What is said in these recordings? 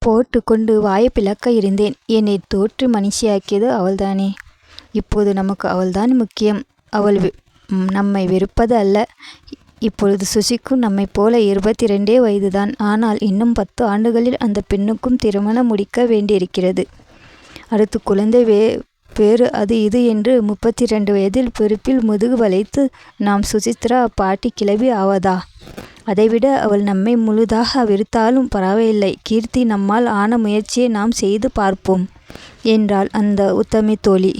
போட்டு கொண்டு வாயை பிளக்க இருந்தேன். என்னை தோற்று மனுஷியாக்கியது அவள்தானே. இப்போது நமக்கு அவள்தான் முக்கியம். அவள் நம்மை வெறுப்பது அல்ல. இப்பொழுது சுசிக்கும் நம்மை போல 22 வயதுதான். ஆனால் இன்னும் 10 ஆண்டுகளில் அந்த பெண்ணுக்கும் திருமணம் முடிக்க வேண்டியிருக்கிறது. அடுத்து குழந்தை பேறு அது இது என்று 32 வயதில் பொறுப்பில் முதுகு வளைத்து நாம் சுசித்ரா பாட்டி கிளவி ஆவதா? அதைவிட அவள் நம்மை முழுதாக வெறுத்தாலும் பரவாயில்லை. கீர்த்தி, நம்மால் ஆன முயற்சியை நாம் செய்து பார்ப்போம் என்றாள் அந்த உத்தமி தோழி.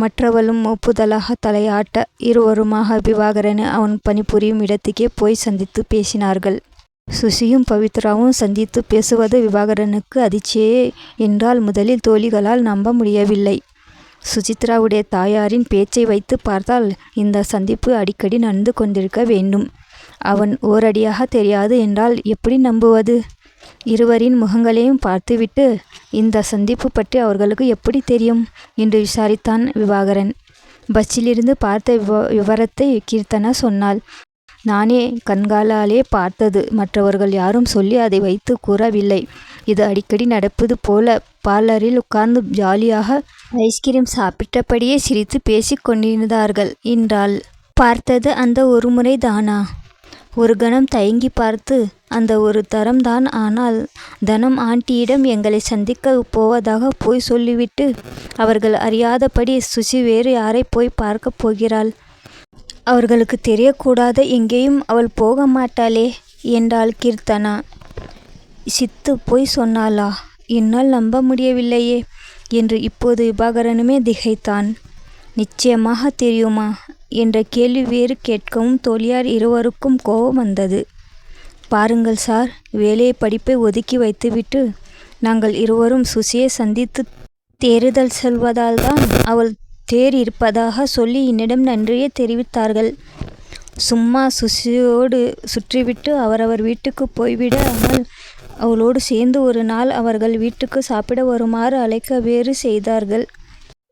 மற்றவளும் ஒப்புதலாக தலையாட்ட இருவருமாக விவாகரனை அவன் பணிபுரியும் இடத்துக்கே போய் சந்தித்து பேசினார்கள். சுசியும் பவித்ராவும் சந்தித்து பேசுவது விவாகரனுக்கு அதிர்ச்சியே என்றால் முதலில் தோழிகளால் நம்ப முடியவில்லை. சுசித்ராவுடைய தாயாரின் பேச்சை வைத்து பார்த்தால் இந்த சந்திப்பு அடிக்கடி நடந்து கொண்டிருக்க வேண்டும். அவன் ஓரடியாக தெரியாது என்றால் எப்படி நம்புவது? இருவரின் முகங்களையும் பார்த்துவிட்டு இந்த சந்திப்பு பற்றி அவர்களுக்கு எப்படி தெரியும் என்று விசாரித்தான் விவாகரன். பஸ்ஸிலிருந்து பார்த்த விவரத்தை கீர்த்தனா சொன்னாள். நானே கண்களாலே பார்த்தது. மற்றவர்கள் யாரும் சொல்லி அதை வைத்து கூறவில்லை. இது அடிக்கடி நடப்பது போல பார்லரில் உட்கார்ந்து ஜாலியாக ஐஸ்கிரீம் சாப்பிட்டபடியே சிரித்து பேசிக் கொண்டிருந்தார்கள் என்றாள். பார்த்தது அந்த ஒரு முறை தானா? ஒரு கணம் தயங்கி பார்த்து, அந்த ஒரு தரம் தான். ஆனால் தனம் ஆண்டியிடம் எங்களை சந்திக்க போவதாக போய் சொல்லிவிட்டு அவர்கள் அறியாதபடி சுசி வேறு யாரை போய் பார்க்க போகிறாள். அவர்களுக்கு தெரியக்கூடாத எங்கேயும் அவள் போக மாட்டாளே என்றாள் கீர்த்தனா. சித்து போய் சொன்னாளா? என்னால் நம்ப முடியவில்லையே என்று இப்போது விபாகரனுமே திகைத்தான். நிச்சயமாக தெரியுமா என்ற கேள்வி வேறு கேட்கவும் தோழியார் இருவருக்கும் கோபம் வந்தது. பாருங்கள் சார், வேலையை படிப்பை ஒதுக்கி வைத்துவிட்டு நாங்கள் இருவரும் சுசியை சந்தித்து தேறுதல் செல்வதால்தான் அவள் தேர் இருப்பதாக சொல்லி என்னிடம் நன்றியை தெரிவித்தார்கள். சும்மா சுசியோடு சுற்றிவிட்டு அவரவர் வீட்டுக்கு போய்விடாமல் அவளோடு சேர்ந்து ஒரு நாள் அவர்கள் வீட்டுக்கு சாப்பிட வருமாறு அழைக்க வேறு செய்தார்கள்.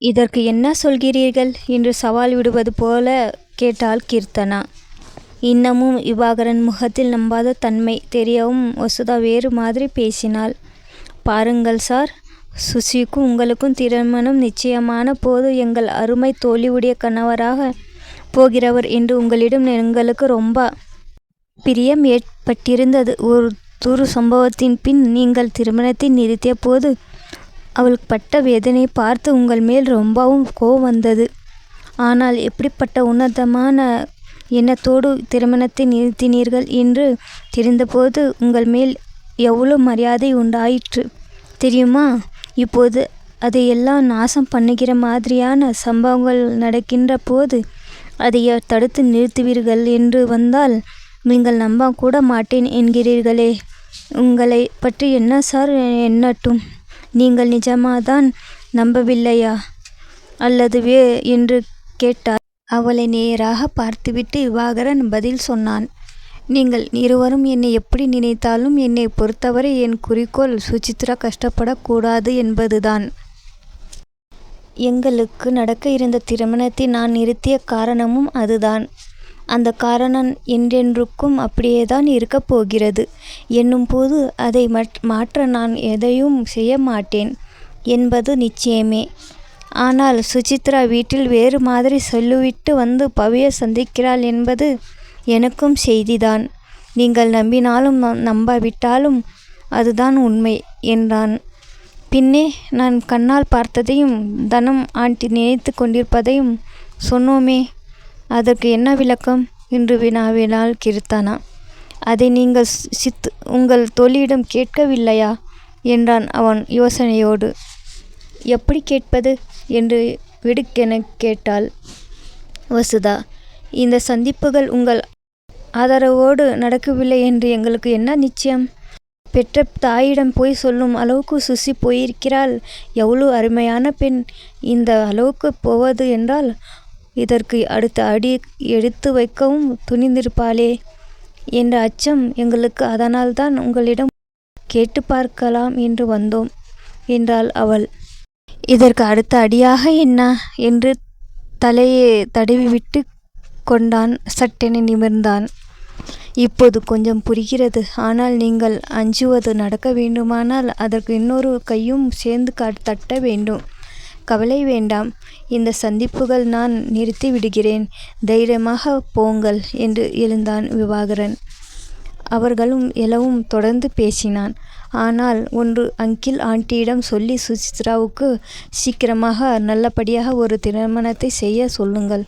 இதற்கு என்ன சொல்கிறீர்கள் என்று சவால் விடுவது போல கேட்டாள் கீர்த்தனா. இன்னமும் விபாகரன் முகத்தில் நம்பாத தன்மை தெரியவும் வசுதா வேறு மாதிரி பேசினாள். பாருங்கள் சார், சுசிக்கும் உங்களுக்கும் திருமணம் நிச்சயமான போது எங்கள் அருமை தோழியுடைய கணவராக போகிறவர் என்று உங்களிடம் எங்களுக்கு ரொம்ப பிரியம் ஏற்பட்டிருந்தது. ஒரு துரு சம்பவத்தின் பின் நீங்கள் திருமணத்தை நிறுத்திய போது அவள் பட்ட வேதனை பார்த்து உங்கள் மேல் ரொம்பவும் கோபம் வந்தது. ஆனால் எப்படிப்பட்ட உன்னதமான எண்ணத்தோடு திருமணத்தை நிறுத்தினீர்கள் என்று தெரிந்தபோது உங்கள் மேல் எவ்வளோ மரியாதை உண்டாயிற்று தெரியுமா? இப்போது அதையெல்லாம் நாசம் பண்ணுகிற மாதிரியான சம்பவங்கள் நடக்கின்ற போது அதை தடுத்து நிறுத்துவீர்கள் என்று வந்தால் நீங்கள் நம்ப கூட மாட்டேன் என்கிறீர்களே. உங்களை பற்றி என்ன சார் எண்ணட்டும்? நீங்கள் நிஜமாதான் நம்பவில்லையா அல்லது என்று கேட்டார். அவளை நேராக பார்த்துவிட்டு விவாகரன் பதில் சொன்னான். நீங்கள் இருவரும் என்னை எப்படி நினைத்தாலும் என்னை பொறுத்தவரை என் குறிக்கோள் சுசித்ரா கஷ்டப்படக்கூடாது என்பதுதான். எங்களுக்கு நடக்க இருந்த திருமணத்தை நான் நிறுத்திய காரணமும் அதுதான். அந்த காரணம் என்றென்றுக்கும் அப்படியேதான் இருக்கப் போகிறது என்னும் போது அதை மாற்ற நான் எதையும் செய்ய மாட்டேன் என்பது நிச்சயமே. ஆனால் சுசித்ரா வீட்டில் வேறு மாதிரி சொல்லிவிட்டு வந்து பவியை சந்திக்கிறாள் என்பது எனக்கும் செய்திதான். நீங்கள் நம்பினாலும் நம்பாவிட்டாலும் அதுதான் உண்மை என்றான். பின்னே நான் கண்ணால் பார்த்ததையும் தனம் ஆண்டி நினைத்து கொண்டிருப்பதையும் சொன்னோமே, அதற்கு என்ன விளக்கம் என்று வினாவினாள் கீர்த்தனா. அதை நீங்கள் உங்கள் தோழியிடம் கேட்கவில்லையா என்றான் அவன் யோசனையோடு. எப்படி கேட்பது என்று விடுக்கென கேட்டாள் வசுதா. இந்த சந்திப்புகள் உங்கள் ஆதரவோடு நடக்கவில்லை என்று எங்களுக்கு என்ன நிச்சயம்? பெற்ற தாயிடம் போய் சொல்லும் அளவுக்கு சுசி போயிருக்கிறாள். எவ்வளோ அருமையான பெண்! இந்த அளவுக்கு போவது என்றால் இதற்கு அடுத்த அடி எடுத்து வைக்கவும் துணிந்திருப்பாளே என்ற அச்சம் எங்களுக்கு. அதனால்தான் உங்களிடம் கேட்டு பார்க்கலாம் என்று வந்தோம் என்றாள் அவள். இதற்கு அடுத்த அடியாக என்ன என்று தலையை தடவிவிட்டு கொண்டான். சட்டென நிமிர்ந்தான். இப்போது கொஞ்சம் புரிகிறது. ஆனால் நீங்கள் அஞ்சுவது நடக்க வேண்டுமானால் அதற்கு இன்னொரு கையும் சேர்ந்து தட்ட வேண்டும். கவலை வேண்டாம். இந்த சந்திப்புகள் நான் நிறுத்தி விடுகிறேன். தைரியமாக போங்கள் என்று எழுந்தான் விவாகரன். அவர்களும் எழவும் தொடர்ந்து பேசினான். ஆனால் ஒன்று அங்கிள் ஆண்டியிடம் சொல்லி சுசித்ராவுக்கு சீக்கிரமாக நல்லபடியாக ஒரு திருமணத்தை செய்ய சொல்லுங்கள்.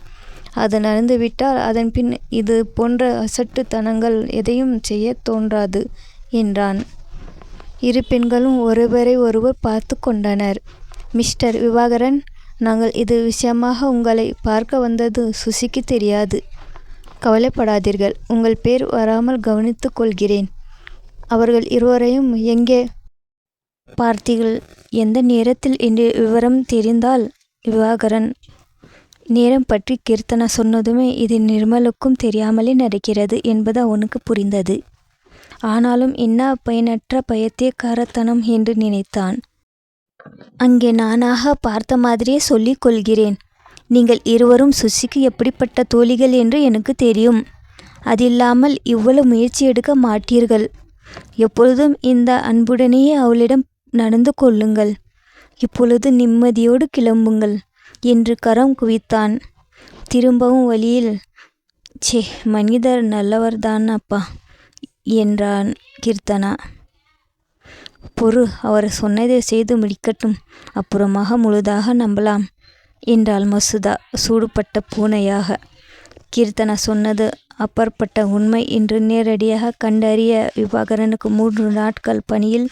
அது நடந்துவிட்டால் அதன்பின் இது போன்ற அசட்டுத்தனங்கள் எதையும் செய்ய தோன்றாது என்றான். இரு பெண்களும் ஒருவரை ஒருவர் பார்த்து கொண்டனர். மிஸ்டர் விவாகரன், நாங்கள் இது விஷயமாக உங்களை பார்க்க வந்தது சுசிக்கு தெரியாது. கவலைப்படாதீர்கள். உங்கள் பேர் வராமல் கவனித்து கொள்கிறேன். அவர்கள் இருவரையும் எங்கே பார்த்தீர்கள், எந்த நேரத்தில் என்று விவரம் தெரிந்தால் விவாகரன் நேரம் பற்றி கீர்த்தனா சொன்னதுமே இது நிர்மலுக்கும் தெரியாமலே நடக்கிறது என்பது அவனுக்கு புரிந்தது. ஆனாலும் என்ன பயனற்ற பைத்தியக்காரத்தனம் என்று நினைத்தான். அங்கே நானாக பார்த்த மாதிரியே சொல்லிக் கொள்கிறேன். நீங்கள் இருவரும் சுசிக்கு எப்படிப்பட்ட தோழிகள் என்று எனக்கு தெரியும். அதில்லாமல் இவ்வளவு முயற்சி எடுக்க மாட்டீர்கள். எப்பொழுதும் இந்த அன்புடனேயே அவளிடம் நடந்து கொள்ளுங்கள். இப்பொழுது நிம்மதியோடு கிளம்புங்கள் என்று கரம் குவித்தான். திரும்பவும் வழியில், சே, மனிதர் நல்லவர்தான் அப்பா என்றான் கீர்த்தனா. பொறு, அவர் சொன்னதை செய்து முடிக்கட்டும், அப்புறமாக முழுதாக நம்பலாம் என்றாள் மசுதா சூடுபட்ட பூனையாக. கீர்த்தனா சொன்னது அப்பாற்பட்ட உண்மை என்று நேரடியாக கண்டறிய விவாகரனுக்கு 3 நாட்கள் பணியில்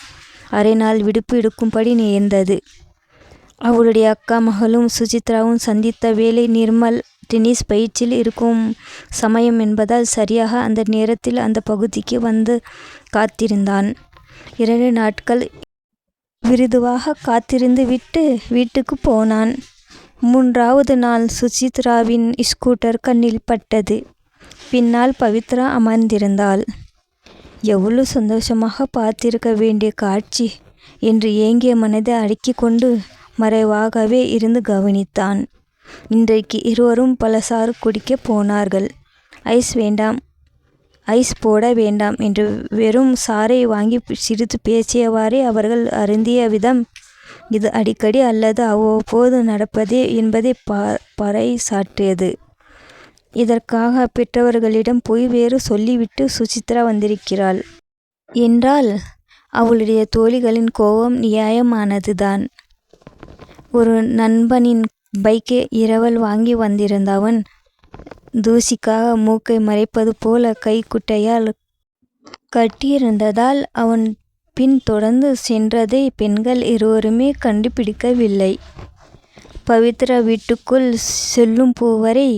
அரை நாள் விடுப்பு எடுக்கும்படி நேர்ந்தது. அவளுடைய அக்கா மகளும் சுசித்ராவும் சந்தித்த வேளை நிர்மல் டென்னிஸ் பயிற்சியில் இருக்கும் சமயம் என்பதால் சரியாக அந்த நேரத்தில் அந்த பகுதிக்கு வந்து காத்திருந்தான். 2 நாட்கள் விருதுவாக காத்திருந்து விட்டு வீட்டுக்கு போனான். 3வது நாள் சுசித்ராவின் ஸ்கூட்டர் கண்ணில் பட்டது. பின்னால் பவித்ரா அமர்ந்திருந்தாள். எவ்வளவு சந்தோஷமாக பார்த்திருக்க வேண்டிய காட்சி என்று ஏங்கிய மனதை அடக்கி கொண்டு மறைவாகவே இருந்து கவனித்தான். இன்றைக்கு இருவரும் பழசாறு குடிக்க போனார்கள். ஐஸ் போட வேண்டாம் என்று வெறும் சாறை வாங்கி சிறிது பேசியவாறே அவர்கள் அருந்திய விதம் இது அடிக்கடி அல்லது அவ்வப்போது நடப்பதே என்பதை பறைசாற்றியது. இதற்காக பெற்றவர்களிடம் போய் வேறு சொல்லிவிட்டு சுசித்ரா வந்திருக்கிறாள் என்றால் அவளுடைய தோழிகளின் கோபம் நியாயமானதுதான். ஒரு நண்பனின் பைக்கை இரவல் வாங்கி வந்திருந்தவன் தூசிக்காக மூக்கை மறைப்பது போல கைக்குட்டையால் கட்டியிருந்ததால் அவன் பின் தொடர்ந்து சென்றதை பெண்கள் இருவருமே கண்டுபிடிக்கவில்லை. பவித்ரா வீட்டுக்குள் செல்லும் பூவரை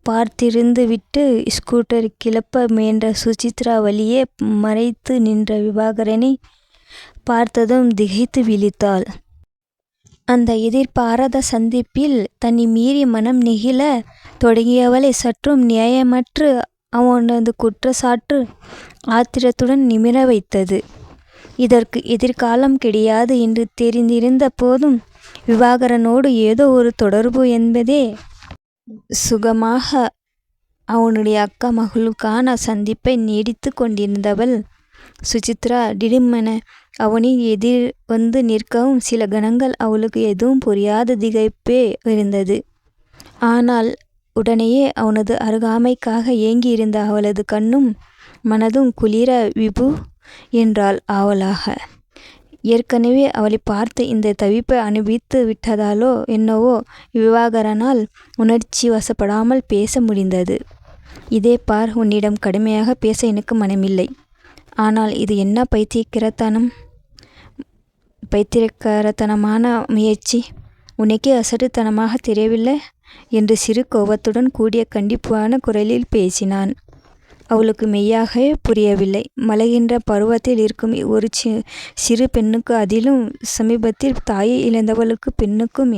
பார்த்திருந்து விட்டு ஸ்கூட்டர் கிளப்ப முயன்ற சுசித்ரா வழியே மறைத்து நின்ற விவாகரனை பார்த்ததும் திகைத்து விழித்தாள். அந்த எதிர்பாராத சந்திப்பில் தன்னை மீறி மனம் நெகிழ தொடங்கியவளை சற்றும் நியாயமற்று அவனது குற்றச்சாட்டு ஆத்திரத்துடன் நிமிர வைத்தது. இதற்கு எதிர்காலம் கிடையாது என்று தெரிந்திருந்த போதும் விவாகரனோடு ஏதோ ஒரு தொடர்பு என்பதே சுகமாக அவனுடைய அக்கா மகளுக்கான சந்திப்பை நீடித்து கொண்டிருந்தவள் சுசித்ரா திடீரென அவனின் எதிர் வந்து நிற்கவும் சில கணங்கள் அவளுக்கு எதுவும் புரியாத திகைப்பே இருந்தது. ஆனால் உடனேயே அவனது அருகாமைக்காக ஏங்கியிருந்த அவளது கண்ணும் மனதும் குளிர விபு என்றாள் ஆவலாக. ஏற்கனவே அவளை பார்த்து இந்த தவிப்பை அனுபவித்து விட்டதாலோ என்னவோ விவாகரனால் உணர்ச்சி வசப்படாமல் பேச முடிந்தது. இதே பார், உன்னிடம் கடுமையாக பேச எனக்கு மனமில்லை. ஆனால் இது என்ன பைத்தியக்காரத்தனமான முயற்சி? உனக்கே அசட்டுத்தனமாக தெரியவில்லை என்று சிறு கோபத்துடன் கூடிய கண்டிப்பான குரலில் பேசினான். அவளுக்கு மெய்யாகவே புரியவில்லை. மலைகின்ற பருவத்தில் இருக்கும் ஒரு சிறு பெண்ணுக்கு, அதிலும் சமீபத்தில் தாயை இழந்தவளுக்கு பெண்ணுக்கும்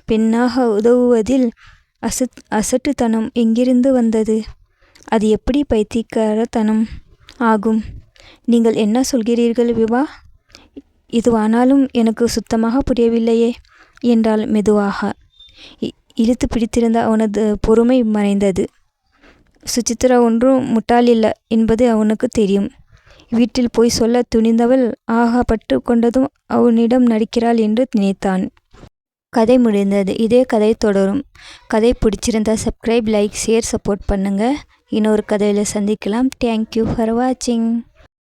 பெண்ணாக உதவுவதில் அசட்டுத்தனம் எங்கிருந்து வந்தது? அது எப்படி பைத்தியக்காரத்தனம் ஆகும்? நீங்கள் என்ன சொல்கிறீர்கள் விவா? இதுவானாலும் எனக்கு சுத்தமாக புரியவில்லையே என்றாள் மெதுவாக. இழுத்து பிடித்திருந்த அவனது பொறுமை மறைந்தது. சுசித்ரா ஒன்றும் முட்டாளில்லை என்பது அவனுக்கு தெரியும். வீட்டில் போய் சொல்ல துணிந்தவள் ஆகா பட்டு கொண்டதும் அவனிடம் நடிக்கிறாள் என்று நினைத்தான். கதை முடிந்தது. இதே கதை தொடரும். கதை பிடிச்சிருந்தா சப்ஸ்கிரைப், லைக், ஷேர், சப்போர்ட் பண்ணுங்கள். இன்னொரு கதையில் சந்திக்கலாம். தேங்க்யூ ஃபார் வாட்சிங்.